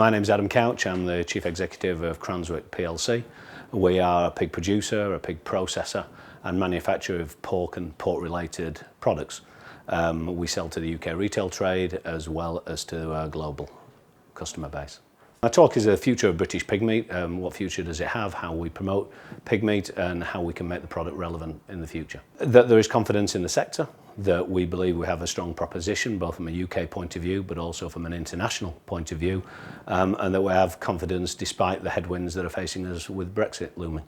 My name's Adam Couch. I'm the Chief Executive of Cranswick PLC. We are a pig producer, a pig processor and manufacturer of pork and pork-related products. We sell to the UK retail trade as well as to our global customer base. Our talk is the future of British pig meat. What future does it have, how we promote pig meat and how we can make the product relevant in the future. That there is confidence in the sector, that we believe we have a strong proposition both from a UK point of view but also from an international point of view, and that we have confidence despite the headwinds that are facing us with Brexit looming,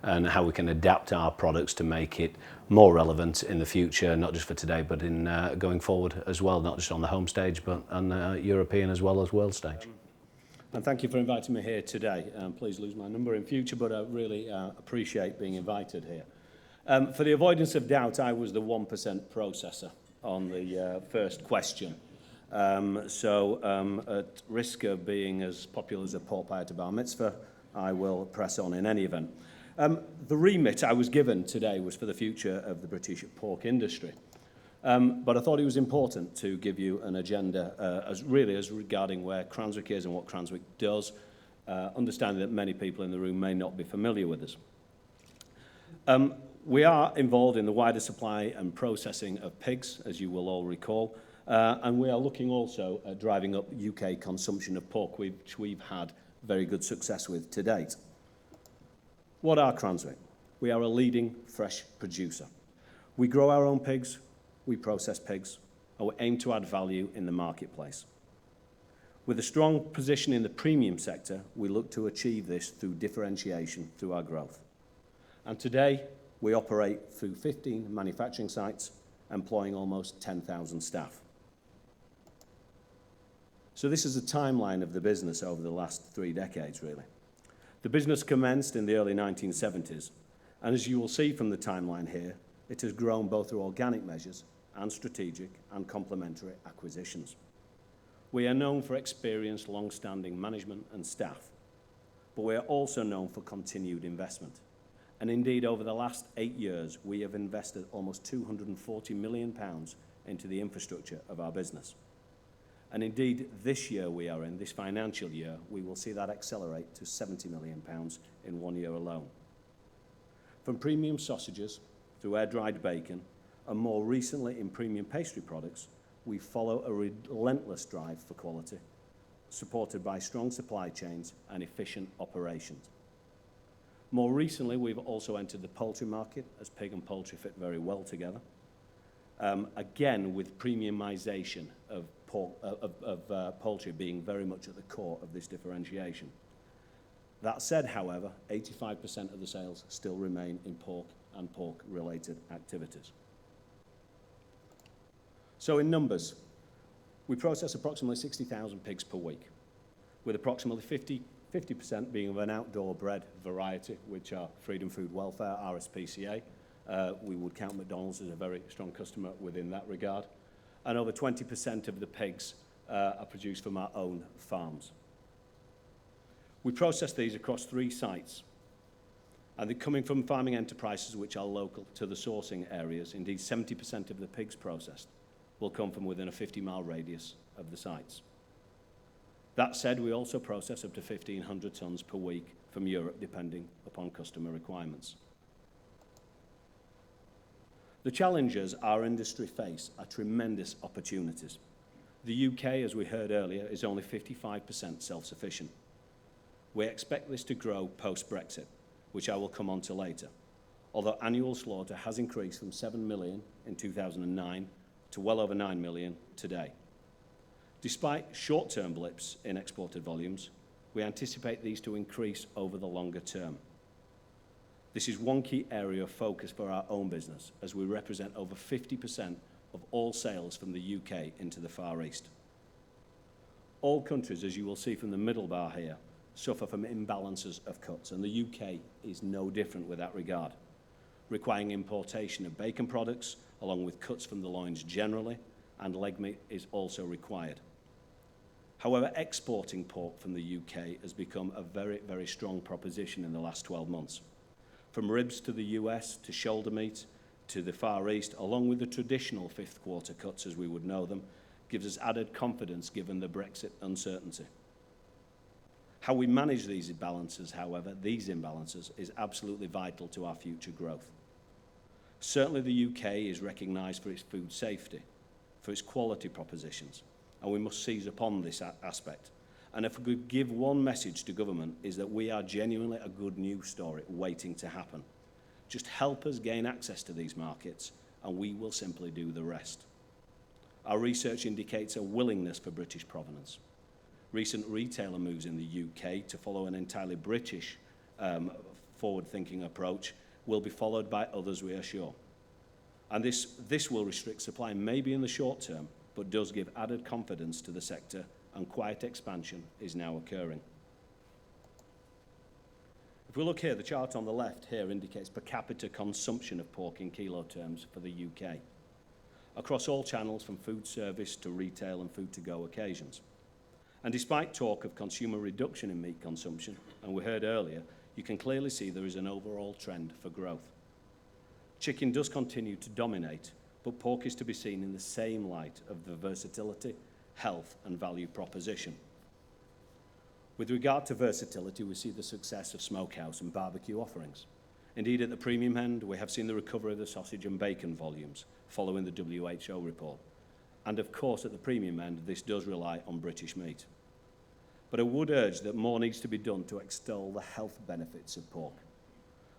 and how we can adapt our products to make it more relevant in the future, not just for today but in going forward as well, not just on the home stage but on the European as well as world stage. And thank you for inviting me here today. Please lose my number in future, but I really appreciate being invited here. For the avoidance of doubt, I was the 1% processor on the first question. At risk of being as popular as a pork pie at a bar mitzvah, I will press on in any event. The remit I was given today was for the future of the British pork industry. But I thought it was important to give you an agenda as regarding where Cranswick is and what Cranswick does, understanding that many people in the room may not be familiar with us. We are involved in the wider supply and processing of pigs, as you will all recall, and we are looking also at driving up UK consumption of pork, which we've had very good success with to date. What are Cranswick? We are a leading fresh producer. We grow our own pigs, we process pigs, and we aim to add value in the marketplace. With a strong position in the premium sector, we look to achieve this through differentiation through our growth. And today, we operate through 15 manufacturing sites, employing almost 10,000 staff. So this is a timeline of the business over the last 3 decades, really. The business commenced in the early 1970s, and as you will see from the timeline here, it has grown both through organic measures and strategic and complementary acquisitions. We are known for experienced, long-standing management and staff, but we are also known for continued investment. And indeed, over the last 8 years, we have invested almost £240 million into the infrastructure of our business. And indeed, this year we are in, this financial year, we will see that accelerate to £70 million in 1 year alone. From premium sausages through air-dried bacon, and more recently in premium pastry products, we follow a relentless drive for quality, supported by strong supply chains and efficient operations. More recently, we've also entered the poultry market, as pig and poultry fit very well together, again with premiumization of poultry being very much at the core of this differentiation. That said, however, 85% of the sales still remain in pork and pork-related activities. So in numbers, we process approximately 60,000 pigs per week, with approximately 50% being of an outdoor bred variety, which are Freedom Food Welfare, RSPCA. We would count McDonald's as a very strong customer within that regard. And over 20% of the pigs are produced from our own farms. We process these across 3 sites, and they're coming from farming enterprises which are local to the sourcing areas. Indeed, 70% of the pigs processed will come from within a 50-mile radius of the sites. That said, we also process up to 1,500 tonnes per week from Europe, depending upon customer requirements. The challenges our industry face are tremendous opportunities. The UK, as we heard earlier, is only 55% self-sufficient. We expect this to grow post-Brexit, which I will come on to later, although annual slaughter has increased from 7 million in 2009 to well over 9 million today. Despite short-term blips in exported volumes, we anticipate these to increase over the longer term. This is one key area of focus for our own business, as we represent over 50% of all sales from the UK into the Far East. All countries, as you will see from the middle bar here, suffer from imbalances of cuts, and the UK is no different with that regard, requiring importation of bacon products, along with cuts from the loins generally, and leg meat is also required. However, exporting pork from the UK has become a very, very strong proposition in the last 12 months. From ribs to the US, to shoulder meat, to the Far East, along with the traditional fifth quarter cuts as we would know them, gives us added confidence given the Brexit uncertainty. How we manage these imbalances, however, is absolutely vital to our future growth. Certainly the UK is recognised for its food safety, for its quality propositions, and we must seize upon this aspect. And if we could give one message to government, is that we are genuinely a good news story waiting to happen. Just help us gain access to these markets, and we will simply do the rest. Our research indicates a willingness for British provenance. Recent retailer moves in the UK to follow an entirely British forward-thinking approach will be followed by others, we are sure. And this will restrict supply maybe in the short term, but does give added confidence to the sector, and quiet expansion is now occurring. If we look here, the chart on the left here indicates per capita consumption of pork in kilo terms for the UK, across all channels from food service to retail and food to go occasions. And despite talk of consumer reduction in meat consumption, and we heard earlier, you can clearly see there is an overall trend for growth. Chicken does continue to dominate, but pork is to be seen in the same light of the versatility, health and value proposition. With regard to versatility, we see the success of smokehouse and barbecue offerings. Indeed, at the premium end, we have seen the recovery of the sausage and bacon volumes following the WHO report. And of course, at the premium end, this does rely on British meat. But I would urge that more needs to be done to extol the health benefits of pork.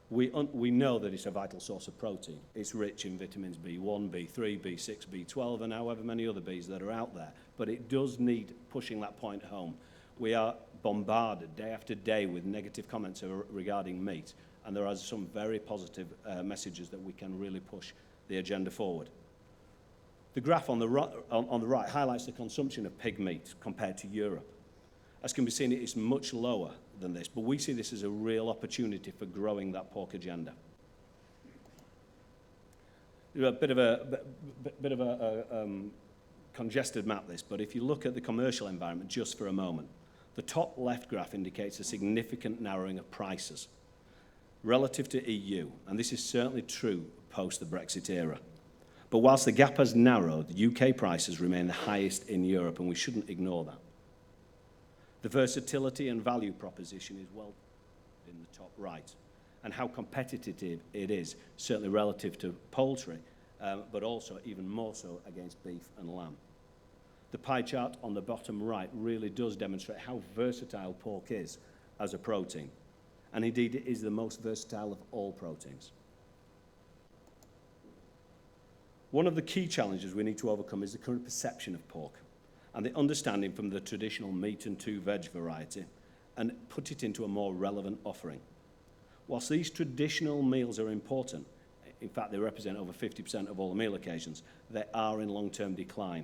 We know that it's a vital source of protein. It's rich in vitamins B1, B3, B6, B12, and however many other Bs that are out there. But it does need pushing that point home. We are bombarded day after day with negative comments regarding meat, and there are some very positive messages that we can really push the agenda forward. The graph on the right highlights the consumption of pig meat compared to Europe. As can be seen, it is much lower than this, but we see this as a real opportunity for growing that pork agenda. A bit of a congested map, this, but if you look at the commercial environment just for a moment, the top left graph indicates a significant narrowing of prices relative to EU, and this is certainly true post the Brexit era. But whilst the gap has narrowed, the UK prices remain the highest in Europe, and we shouldn't ignore that. The versatility and value proposition is well in the top right, and how competitive it is, certainly relative to poultry, but also even more so against beef and lamb. The pie chart on the bottom right really does demonstrate how versatile pork is as a protein, and indeed it is the most versatile of all proteins. One of the key challenges we need to overcome is the current perception of pork and the understanding from the traditional meat and two veg variety, and put it into a more relevant offering. Whilst these traditional meals are important, in fact they represent over 50% of all the meal occasions, they are in long-term decline.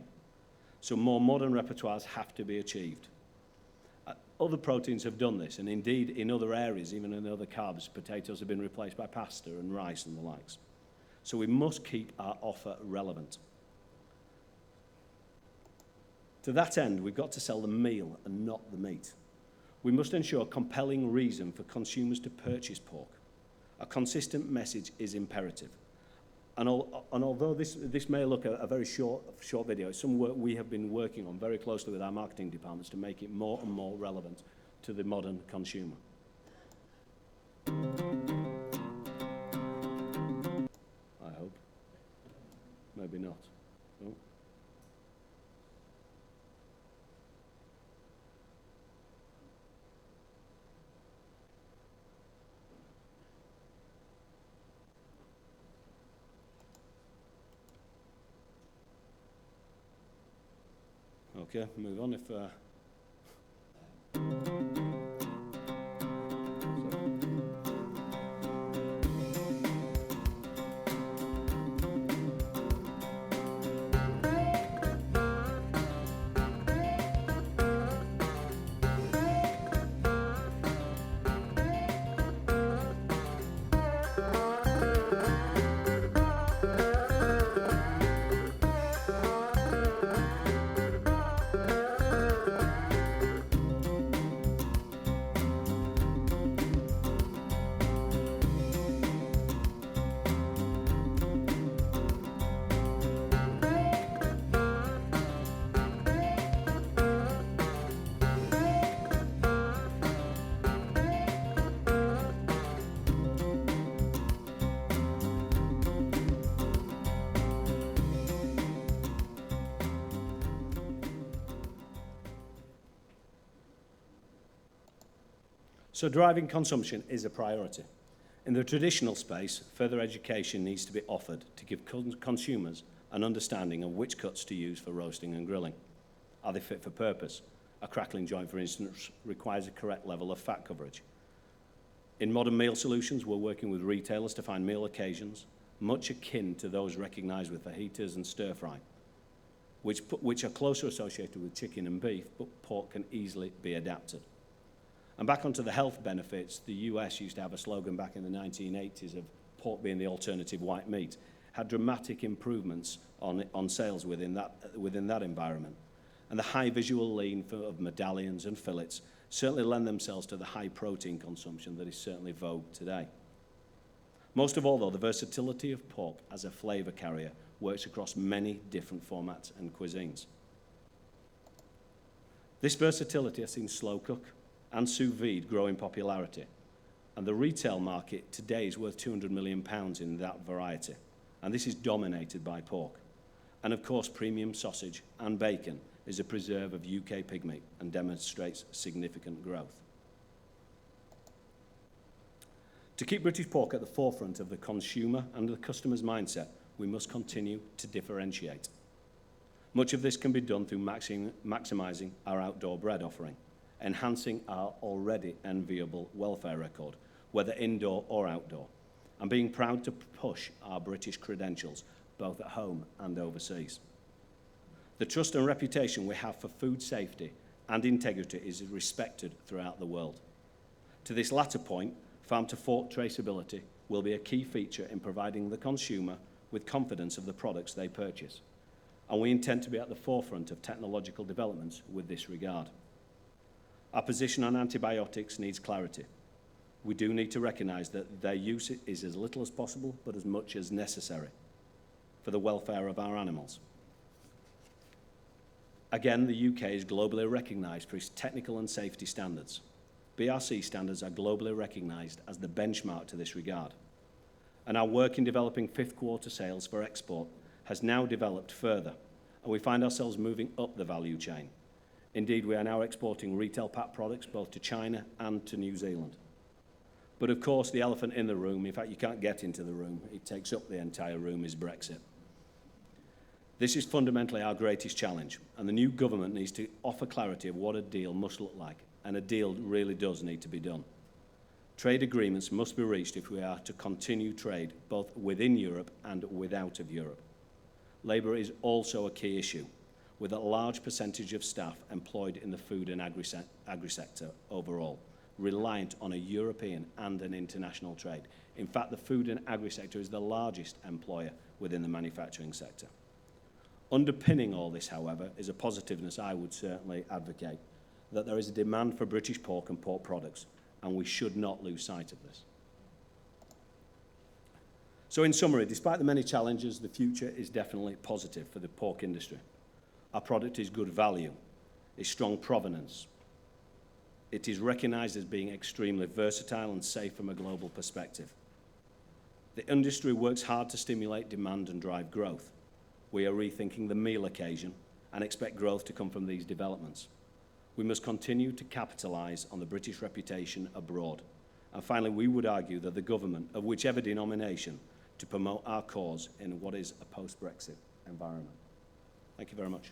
So more modern repertoires have to be achieved. Other proteins have done this, and indeed in other areas, even in other carbs, potatoes have been replaced by pasta and rice and the likes. So we must keep our offer relevant. To that end, we've got to sell the meal and not the meat. We must ensure a compelling reason for consumers to purchase pork. A consistent message is imperative. And although this may look a very short video, it's some work we have been working on very closely with our marketing departments to make it more and more relevant to the modern consumer. I hope. Maybe not. No? Okay, move on if... So driving consumption is a priority. In the traditional space, further education needs to be offered to give consumers an understanding of which cuts to use for roasting and grilling. Are they fit for purpose? A crackling joint, for instance, requires a correct level of fat coverage. In modern meal solutions, we're working with retailers to find meal occasions much akin to those recognised with fajitas and stir-fry, which are closer associated with chicken and beef, but pork can easily be adapted. And back onto the health benefits, the US used to have a slogan back in the 1980s of pork being the alternative white meat, had dramatic improvements on sales within that environment. And the high visual lean of medallions and fillets certainly lend themselves to the high protein consumption that is certainly vogue today. Most of all, though, the versatility of pork as a flavour carrier works across many different formats and cuisines. This versatility has seen slow cook and sous vide grow in popularity, and the retail market today is worth £200 million in that variety, and this is dominated by pork. And of course, premium sausage and bacon is a preserve of UK pig meat and demonstrates significant growth. To keep British pork at the forefront of the consumer and the customer's mindset, we must continue to differentiate. Much of this can be done through maximising our outdoor bread offering, enhancing our already enviable welfare record, whether indoor or outdoor, and being proud to push our British credentials, both at home and overseas. The trust and reputation we have for food safety and integrity is respected throughout the world. To this latter point, farm-to-fork traceability will be a key feature in providing the consumer with confidence of the products they purchase, and we intend to be at the forefront of technological developments with this regard. Our position on antibiotics needs clarity. We do need to recognise that their use is as little as possible, but as much as necessary for the welfare of our animals. Again, the UK is globally recognised for its technical and safety standards. BRC standards are globally recognised as the benchmark to this regard. And our work in developing fifth quarter sales for export has now developed further, and we find ourselves moving up the value chain. Indeed, we are now exporting retail pack products both to China and to New Zealand. But of course, the elephant in the room, in fact, you can't get into the room, it takes up the entire room, is Brexit. This is fundamentally our greatest challenge, and the new government needs to offer clarity of what a deal must look like, and a deal really does need to be done. Trade agreements must be reached if we are to continue trade both within Europe and without of Europe. Labour is also a key issue, with a large percentage of staff employed in the food and agri-sector overall, reliant on a European and an international trade. In fact, the food and agri-sector is the largest employer within the manufacturing sector. Underpinning all this, however, is a positiveness I would certainly advocate, that there is a demand for British pork and pork products, and we should not lose sight of this. So in summary, despite the many challenges, the future is definitely positive for the pork industry. Our product is good value, is strong provenance. It is recognised as being extremely versatile and safe from a global perspective. The industry works hard to stimulate demand and drive growth. We are rethinking the meal occasion and expect growth to come from these developments. We must continue to capitalise on the British reputation abroad. And finally, we would argue that the government, of whichever denomination, to promote our cause in what is a post-Brexit environment. Thank you very much.